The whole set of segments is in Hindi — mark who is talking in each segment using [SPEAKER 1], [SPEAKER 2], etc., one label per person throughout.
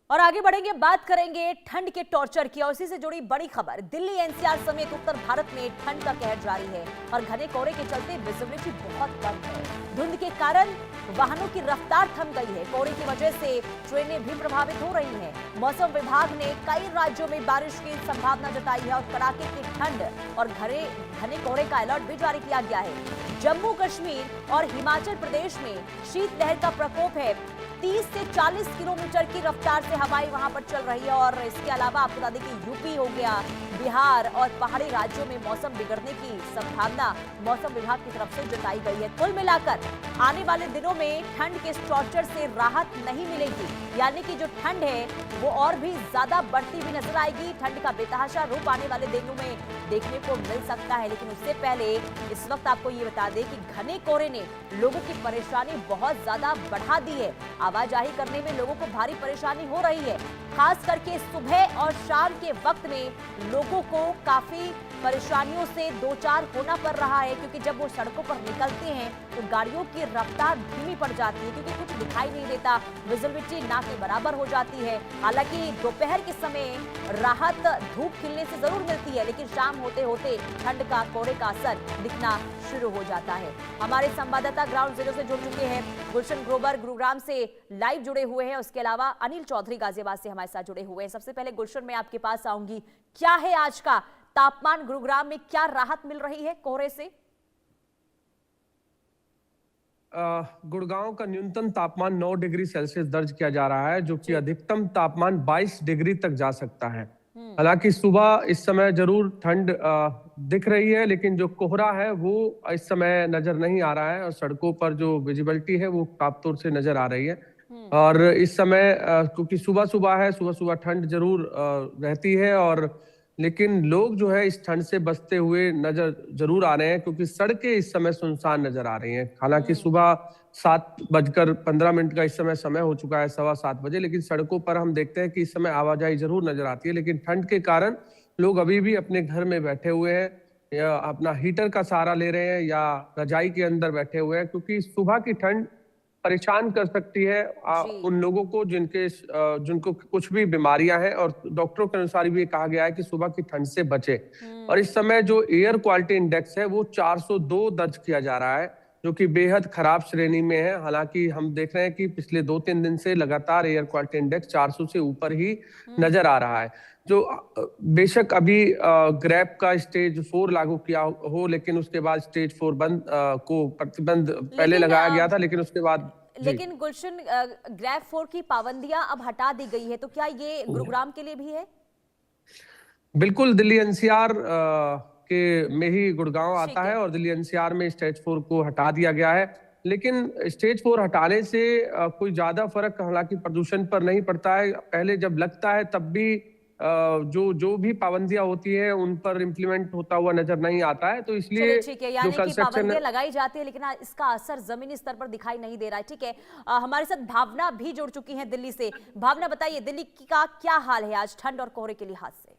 [SPEAKER 1] और आगे बढ़ेंगे, बात करेंगे ठंड के टॉर्चर की और उसी से जुड़ी बड़ी खबर। दिल्ली एनसीआर समेत उत्तर भारत में ठंड का कहर जारी है और घने कोहरे के चलते विजिबिलिटी बहुत कम है। धुंध के कारण वाहनों की रफ्तार थम गई है। कोहरे की वजह से ट्रेनें भी प्रभावित हो रही हैं। मौसम विभाग ने कई राज्यों में बारिश की संभावना जताई है और कड़ाके की ठंड और घने कोहरे का अलर्ट भी जारी किया गया है। जम्मू कश्मीर और हिमाचल प्रदेश में शीतलहर का प्रकोप है। 30 से 40 किलोमीटर की रफ्तार से हवाएं वहां पर चल रही है। और इसके अलावा आपको बता दें कि यूपी हो गया, बिहार और पहाड़ी राज्यों में मौसम बिगड़ने की संभावना मौसम विभाग की तरफ से जताई गई है। कुल मिलाकर आने वाले दिनों में ठंड के टॉर्चर से राहत नहीं मिलेगी, यानी कि जो ठंड है वो और भी ज्यादा बढ़ती हुई नजर आएगी। ठंड का बेतहाशा रूप आने वाले दिनों में देखने को मिल सकता है। लेकिन उससे पहले इस वक्त आपको ये बता दें कि घने कोहरे ने लोगों की परेशानी बहुत ज्यादा बढ़ा दी है। आवाजाही करने में लोगों को भारी परेशानी हो रही है। खास करके सुबह और शाम के वक्त में लोगों को काफी परेशानियों से दो चार होना पड़ रहा है, क्योंकि जब वो सड़कों पर निकलते हैं तो गाड़ियों की रफ्तार धीमी पड़ जाती है, क्योंकि कुछ दिखाई नहीं देता, विजिबिलिटी ना के बराबर हो जाती है। हालांकि दोपहर के समय राहत धूप खिलने से जरूर मिलती है, लेकिन शाम होते होते ठंड का कोहरे का असर दिखना शुरू हो जाता है। हमारे संवाददाता ग्राउंड जीरो से जुड़ चुके हैं। गुलशन ग्रोवर गुरुग्राम से लाइव जुड़े हुए हैं, उसके अलावा अनिल चौधरी गाजियाबाद से हमारे साथ जुड़े हुए हैं। सबसे पहले गुलशन, मैं आपके पास आऊंगी, क्या है आज का तापमान? गुरुग्राम में क्या राहत मिल रही है कोहरे से?
[SPEAKER 2] गुड़गांव का न्यूनतम तापमान 9 डिग्री सेल्सियस दर्ज किया जा रहा है, जो कि अधिकतम तापमान 22 डिग्री तक जा सकता है। हालांकि सुबह इस समय जरूर ठंड दिख रही है, लेकिन जो कोहरा है वो इस समय नजर नहीं आ रहा है और सड़कों पर जो विजिबिलिटी है वो साफ तौर से नजर आ रही है। और इस समय क्योंकि सुबह सुबह है, सुबह सुबह ठंड जरूर रहती है, और लेकिन लोग जो है इस ठंड से बचते हुए नजर जरूर आ रहे हैं, क्योंकि सड़कें इस समय सुनसान नजर आ रही हैं। हालांकि सुबह 7:15 का इस समय हो चुका है, 7:15 बजे, लेकिन सड़कों पर हम देखते हैं कि इस समय आवाजाही जरूर नजर आती है। लेकिन ठंड के कारण लोग अभी भी अपने घर में बैठे हुए हैं, या अपना हीटर का सहारा ले रहे हैं, या रजाई के अंदर बैठे हुए हैं, क्योंकि सुबह की ठंड परेशान कर सकती है उन लोगों को जिनको कुछ भी बीमारियां हैं। और डॉक्टरों के अनुसार भी कहा गया है कि सुबह की ठंड से बचे। और इस समय जो एयर क्वालिटी इंडेक्स है वो 402 दर्ज किया जा रहा है, जो कि बेहद खराब श्रेणी में है। हालांकि हम देख रहे हैं कि पिछले 2-3 दिन से लगातार एयर क्वालिटी इंडेक्स 400 से ऊपर ही नजर आ रहा है। जो बेशक अभी ग्रैप का स्टेज 4 लागू किया हो, लेकिन उसके बाद स्टेज 4 को प्रतिबंध पहले लगाया गया था, लेकिन उसके बाद
[SPEAKER 1] लेकिन गुलशन, ग्रैप 4 की पाबंदियां अब हटा दी गई है, तो क्या ये गुरुग्राम के लिए भी है?
[SPEAKER 2] बिल्कुल, दिल्ली एनसीआर के में ही गुड़गांव आता है, और दिल्ली एनसीआर में स्टेज 4 को हटा दिया गया है। लेकिन स्टेज 4 हटाने से कोई ज्यादा फर्क हालांकि प्रदूषण पर नहीं पड़ता है। पहले जब लगता है तब भी जो भी पाबंदियां होती है उन पर इम्प्लीमेंट होता हुआ नजर नहीं आता है। तो इसलिए
[SPEAKER 1] ठीक है, यानी कि पाबंदियां लगाई जाती है, लेकिन इसका असर जमीनी स्तर पर दिखाई नहीं दे रहा है। ठीक है, हमारे साथ भावना भी जुड़ चुकी है दिल्ली से। भावना, बताइए दिल्ली का क्या हाल है आज ठंड और कोहरे के लिहाज से?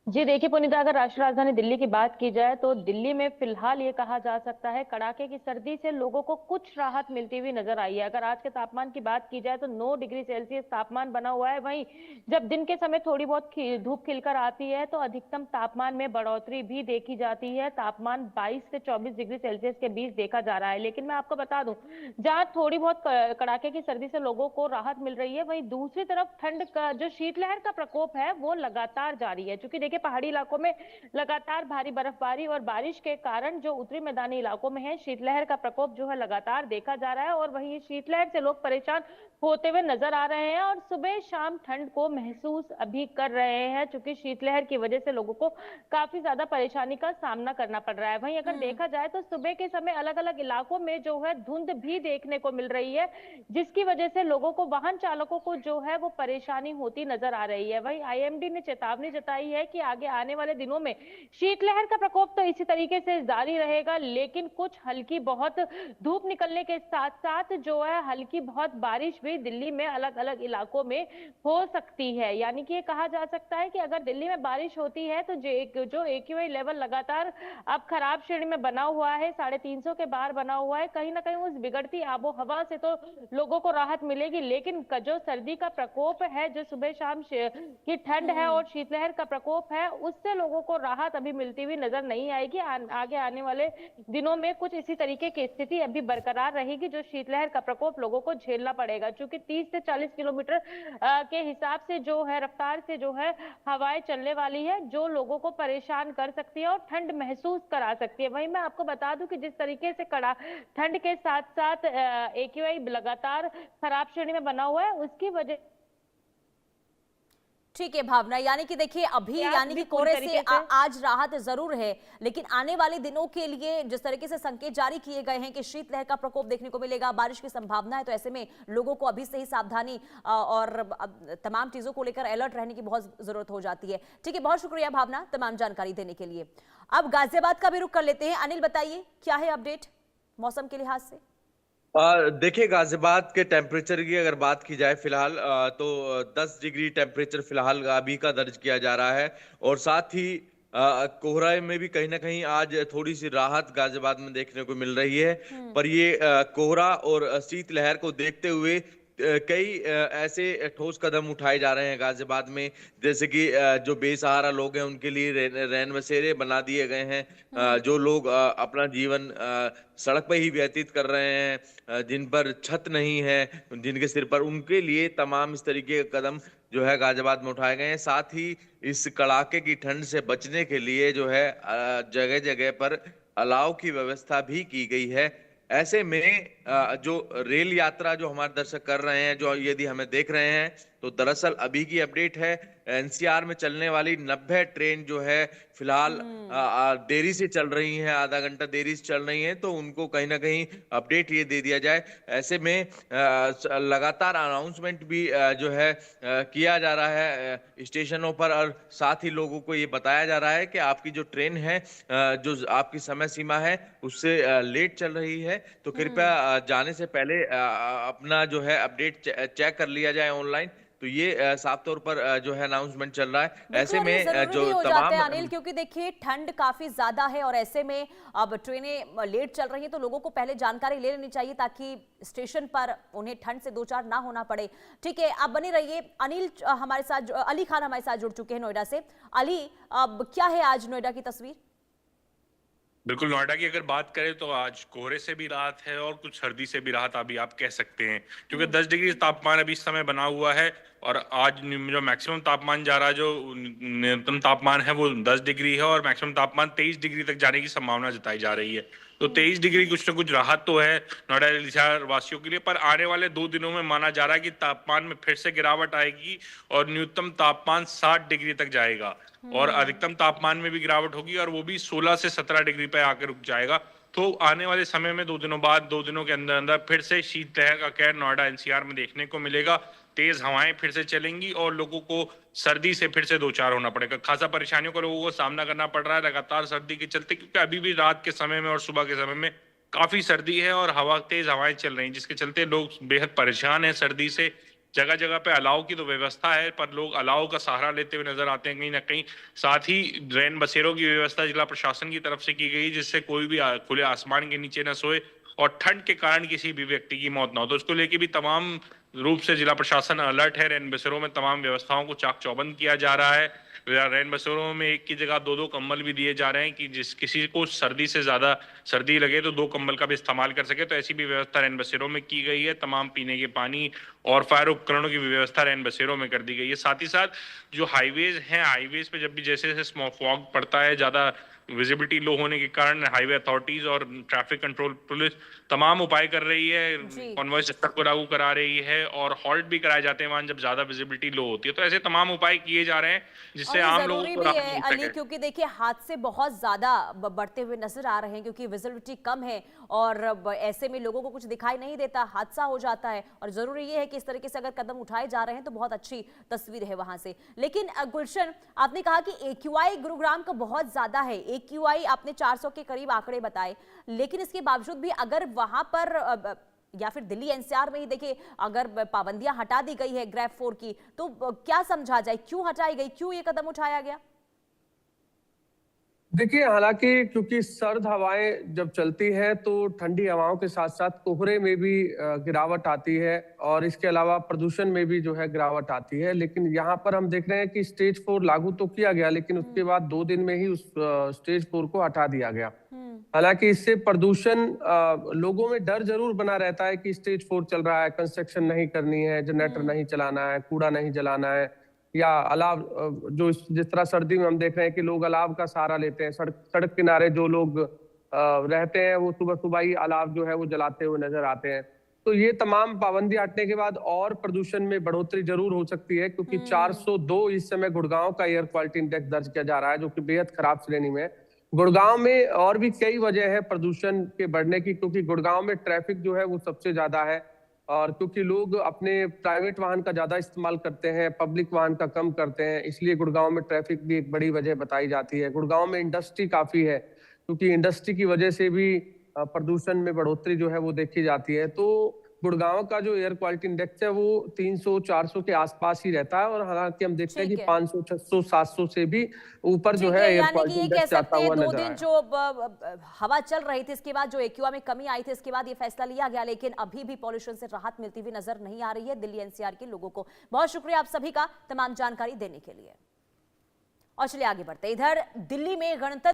[SPEAKER 3] जी देखिए पुनीता, अगर राष्ट्रीय राजधानी दिल्ली की बात की जाए तो दिल्ली में फिलहाल ये कहा जा सकता है कड़ाके की सर्दी से लोगों को कुछ राहत मिलती हुई नजर आई है। अगर आज के तापमान की बात की जाए तो 9 डिग्री सेल्सियस तापमान बना हुआ है। वहीं जब दिन के समय थोड़ी बहुत धूप खिलकर आती है तो अधिकतम तापमान में बढ़ोतरी भी देखी जाती है। तापमान 22 से 24 डिग्री सेल्सियस के बीच देखा जा रहा है। लेकिन मैं आपको बता दूं, जहाँ थोड़ी बहुत कड़ाके की सर्दी से लोगों को राहत मिल रही है, वहीं दूसरी तरफ ठंड का जो शीतलहर का प्रकोप है वो लगातार जारी है। क्योंकि पहाड़ी इलाकों में लगातार भारी बर्फबारी और बारिश के कारण जो उत्तरी मैदानी इलाकों में है, शीतलहर का प्रकोप जो है लगातार देखा जा रहा है। और वहीं शीतलहर से लोग परेशान होते हुए नजर आ रहे हैं और सुबह शाम ठंड को महसूस अभी कर रहे हैं, क्योंकि शीतलहर की वजह से लोगों को काफी ज्यादा परेशानी का सामना करना पड़ रहा है। वहीं अगर देखा जाए तो सुबह के समय अलग अलग इलाकों में जो है धुंध भी देखने को मिल रही है, जिसकी वजह से लोगों को, वाहन चालकों को जो है वो परेशानी होती नजर आ रही है। वहीं आईएमडी ने चेतावनी जताई है कि आगे आने वाले दिनों में शीतलहर का प्रकोप तो इसी तरीके से जारी रहेगा, लेकिन कुछ हल्की बहुत धूप निकलने के साथ साथ जो है हल्की बहुत बारिश भी दिल्ली में अलग अलग इलाकों में हो सकती है। यानी कि ये कहा जा सकता है कि अगर दिल्ली में बारिश होती है तो जो एक्यूआई लेवल लगातार अब खराब श्रेणी में बना हुआ है, 350 के बाहर बना हुआ है, कहीं ना कहीं उस बिगड़ती आबो हवा से तो लोगों को राहत मिलेगी, लेकिन जो सर्दी का प्रकोप है, जो सुबह शाम की ठंड है और शीतलहर का प्रकोप है, उससे लोगों को राहत अभी मिलती हुई नजर नहीं आएगी। आगे आने वाले दिनों में कुछ इसी तरीके की स्थिति अभी बरकरार रहेगी, जो शीतलहर का प्रकोप लोगों को झेलना पड़ेगा, क्योंकि 30 से 40 किलोमीटर के हिसाब से जो है रफ्तार से जो है हवाएं चलने वाली है, जो लोगों को परेशान कर सकती है और ठंड महसूस करा सकती है। वहीं मैं आपको बता दूं कि जिस तरीके से कड़ा ठंड के साथ साथ एक्यूआई लगातार खराब श्रेणी में बना हुआ है, उसकी वजह
[SPEAKER 1] ठीक है भावना, यानी कि देखिए अभी यानी कि कोहरे से आज राहत जरूर है, लेकिन आने वाले दिनों के लिए जिस तरीके से संकेत जारी किए गए हैं कि शीतलहर का प्रकोप देखने को मिलेगा, बारिश की संभावना है, तो ऐसे में लोगों को अभी से ही सावधानी और तमाम चीजों को लेकर अलर्ट रहने की बहुत जरूरत हो जाती है। ठीक है, बहुत शुक्रिया भावना तमाम जानकारी देने के लिए। अब गाजियाबाद का भी रुख कर लेते हैं। अनिल बताइए क्या है अपडेट मौसम के लिहाज से?
[SPEAKER 4] देखिए, गाजियाबाद के टेम्परेचर की अगर बात की जाए फिलहाल तो 10 डिग्री टेम्परेचर फिलहाल अभी का दर्ज किया जा रहा है। और साथ ही कोहरा में भी कहीं ना कहीं आज थोड़ी सी राहत गाजियाबाद में देखने को मिल रही है। पर ये कोहरा और शीतलहर को देखते हुए कई ऐसे ठोस कदम उठाए जा रहे हैं गाजियाबाद में, जैसे कि जो बेसहारा लोग हैं उनके लिए रैन बसेरे बना दिए गए हैं। जो लोग अपना जीवन सड़क पर ही व्यतीत कर रहे हैं, जिन पर छत नहीं है जिनके सिर पर, उनके लिए तमाम इस तरीके के कदम जो है गाजियाबाद में उठाए गए हैं। साथ ही इस कड़ाके की ठंड से बचने के लिए जो है जगह जगह पर अलाव की व्यवस्था भी की गई है। ऐसे में जो रेल यात्रा जो हमारे दर्शक कर रहे हैं, जो यदि हमें देख रहे हैं, तो दरअसल अभी की अपडेट है एनसीआर में चलने वाली 90 ट्रेन जो है फिलहाल देरी से चल रही हैं, आधा घंटा देरी से चल रही हैं, तो उनको कहीं ना कहीं अपडेट ये दे दिया जाए। ऐसे में लगातार अनाउंसमेंट भी जो है किया जा रहा है स्टेशनों पर, और साथ ही लोगों को ये बताया जा रहा है कि आपकी जो ट्रेन है, जो आपकी समय सीमा है उससे लेट चल रही है, तो कृपया जाने से पहले अपना जो है अपडेट चेक कर लिया जाए ऑनलाइन। तो ये साफ तौर पर जो है अनाउंसमेंट चल रहा है। ऐसे में जो तमाम
[SPEAKER 1] अनिल, क्योंकि देखिए ठंड काफी ज्यादा है और ऐसे में अब ट्रेनें लेट चल रही हैं, तो लोगों को पहले जानकारी ले लेनी चाहिए ताकि स्टेशन पर उन्हें ठंड से दो चार ना होना पड़े। ठीक है, आप बने रहिए। अनिल हमारे साथ, अली खान हमारे साथ जुड़ चुके हैं नोएडा से। अली, अब क्या है आज नोएडा की तस्वीर?
[SPEAKER 5] बिल्कुल, नोएडा की अगर बात करें तो आज कोहरे से भी राहत है और कुछ सर्दी से भी राहत अभी आप कह सकते हैं, क्योंकि 10 डिग्री तापमान अभी इस समय बना हुआ है। और आज जो मैक्सिमम तापमान जा रहा है, जो न्यूनतम तापमान है वो 10 डिग्री है और मैक्सिमम तापमान 23 डिग्री तक जाने की संभावना जताई जा रही है। तो 23 डिग्री कुछ न कुछ राहत तो है नोएडा शहर वासियों के लिए, पर आने वाले 2 दिनों में माना जा रहा है कि तापमान में फिर से गिरावट आएगी और न्यूनतम तापमान 60 डिग्री तक जाएगा और अधिकतम तापमान में भी गिरावट होगी और वो भी 16 से 17 डिग्री पे आकर रुक जाएगा। तो आने वाले समय में 2 दिनों बाद, 2 दिनों के अंदर अंदर फिर से शीतलहर का कहर नोएडा एनसीआर में देखने को मिलेगा। तेज हवाएं फिर से चलेंगी और लोगों को सर्दी से फिर से दो चार होना पड़ेगा। खासा परेशानियों का लोगों को सामना करना पड़ रहा है लगातार सर्दी के चलते, क्योंकि अभी भी रात के समय में और सुबह के समय में काफी सर्दी है और तेज हवाएं चल रही हैं, जिसके चलते लोग बेहद परेशान हैं सर्दी से। जगह जगह पे अलाव की तो व्यवस्था है, पर लोग अलाव का सहारा लेते हुए नजर आते हैं कहीं ना कहीं। साथ ही रैन बसेरों की व्यवस्था जिला प्रशासन की तरफ से की गई, जिससे कोई भी खुले आसमान के नीचे न सोए और ठंड के कारण किसी भी व्यक्ति की मौत ना हो। तो उसको लेके भी तमाम रूप से जिला प्रशासन अलर्ट है। रैन बसेरों में तमाम व्यवस्थाओं को चाक चौबंद किया जा रहा है। रैन बसेरों में एक की जगह 2-2 कंबल भी दिए जा रहे हैं कि किसी को सर्दी से ज्यादा सर्दी लगे तो 2 कंबल का भी इस्तेमाल कर सके। तो ऐसी भी व्यवस्था रैन बसेरों में की गई है। तमाम पीने के पानी और फायर उपकरणों की व्यवस्था रैन बसेरों में कर दी गई है। साथ ही साथ जो हाईवेज हैं, हाईवेज पे जब भी जैसे जैसे स्मॉग फॉग पड़ता है, ज्यादा विजिबिलिटी लो होने के कारण हाईवे अथॉरिटीज और ट्रैफिक कंट्रोल पुलिस तमाम उपाय कर रही है, कॉन्वॉय सिस्टम को लागू करा रही है और हॉल्ट भी कराए जाते हैं वहां जब ज्यादा विजिबिलिटी लो होती है। तो ऐसे तमाम उपाय किए जा रहे हैं जिससे आम लोगों को राहत मिल सके।
[SPEAKER 1] क्योंकि देखिए हादसे बहुत ज्यादा बढ़ते हुए नजर आ रहे हैं, क्योंकि विजिबिलिटी कम है और ऐसे में लोगों को कुछ दिखाई नहीं देता, हादसा हो जाता है। और जरूरी ये है कि इस तरीके से अगर कदम उठाए जा रहे हैं तो बहुत अच्छी तस्वीर है वहां से। लेकिन गुलशन, आपने कहा कि AQI गुरुग्राम का बहुत ज्यादा है, AQI आपने 400 के करीब आंकड़े बताए, लेकिन इसके बावजूद भी अगर वहां पर या फिर दिल्ली NCR में ही देखिए, अगर पाबंदियां हटा दी गई है ग्रेफ 4 की, तो क्या समझा जाए, क्यों हटाई गई, क्यों ये कदम उठाया गया?
[SPEAKER 2] देखिए, हालांकि क्योंकि सर्द हवाएं जब चलती हैं तो ठंडी हवाओं के साथ साथ कोहरे में भी गिरावट आती है, और इसके अलावा प्रदूषण में भी जो है गिरावट आती है। लेकिन यहाँ पर हम देख रहे हैं कि स्टेज 4 लागू तो किया गया, लेकिन उसके बाद 2 दिन में ही उस स्टेज 4 को हटा दिया गया। हालांकि इससे प्रदूषण, लोगों में डर जरूर बना रहता है कि स्टेज 4 चल रहा है, कंस्ट्रक्शन नहीं करनी है, जनरेटर नहीं चलाना है, कूड़ा नहीं जलाना है, या अलाव, जो जिस तरह सर्दी में हम देख रहे हैं कि लोग अलाव का सहारा लेते हैं। सड़क किनारे जो लोग रहते हैं वो सुबह सुबह ही अलाव जो है वो जलाते हुए नजर आते हैं। तो ये तमाम पाबंदी हटने के बाद और प्रदूषण में बढ़ोतरी जरूर हो सकती है, क्योंकि 402 इस समय गुड़गांव का एयर क्वालिटी इंडेक्स दर्ज किया जा रहा है, जो कि बेहद खराब श्रेणी में है। गुड़गांव में और भी कई वजह है प्रदूषण के बढ़ने की, क्योंकि गुड़गांव में ट्रैफिक जो है वो सबसे ज्यादा है, और क्योंकि लोग अपने प्राइवेट वाहन का ज्यादा इस्तेमाल करते हैं, पब्लिक वाहन का कम करते हैं, इसलिए गुड़गांव में ट्रैफिक भी एक बड़ी वजह बताई जाती है। गुड़गांव में इंडस्ट्री काफी है, क्योंकि इंडस्ट्री की वजह से भी प्रदूषण में बढ़ोतरी जो है वो देखी जाती है। तो गुड़गांव का जो एयर क्वालिटी इंडेक्स है वो 300-400 के आसपास ही रहता है, और हालांकि हम देखते हैं कि 500, 600, 700 से भी ऊपर जो है एयर
[SPEAKER 1] यानी कि
[SPEAKER 2] क्वालिटी
[SPEAKER 1] ये कह
[SPEAKER 2] इंडेक्स जाता
[SPEAKER 1] सकते हैं
[SPEAKER 2] हुआ
[SPEAKER 1] 2
[SPEAKER 2] नजर
[SPEAKER 1] दिन
[SPEAKER 2] आया।
[SPEAKER 1] जो हवा चल रही थी, इसके बाद जो AQI में कमी आई थी, इसके बाद ये फैसला लिया गया, लेकिन अभी भी पॉल्यूशन से राहत मिलती हुई नजर नहीं आ रही है दिल्ली NCR के लोगों को। बहुत शुक्रिया आप सभी का तमाम जानकारी देने के लिए। और चलिए आगे बढ़ते, इधर दिल्ली में गणतंत्र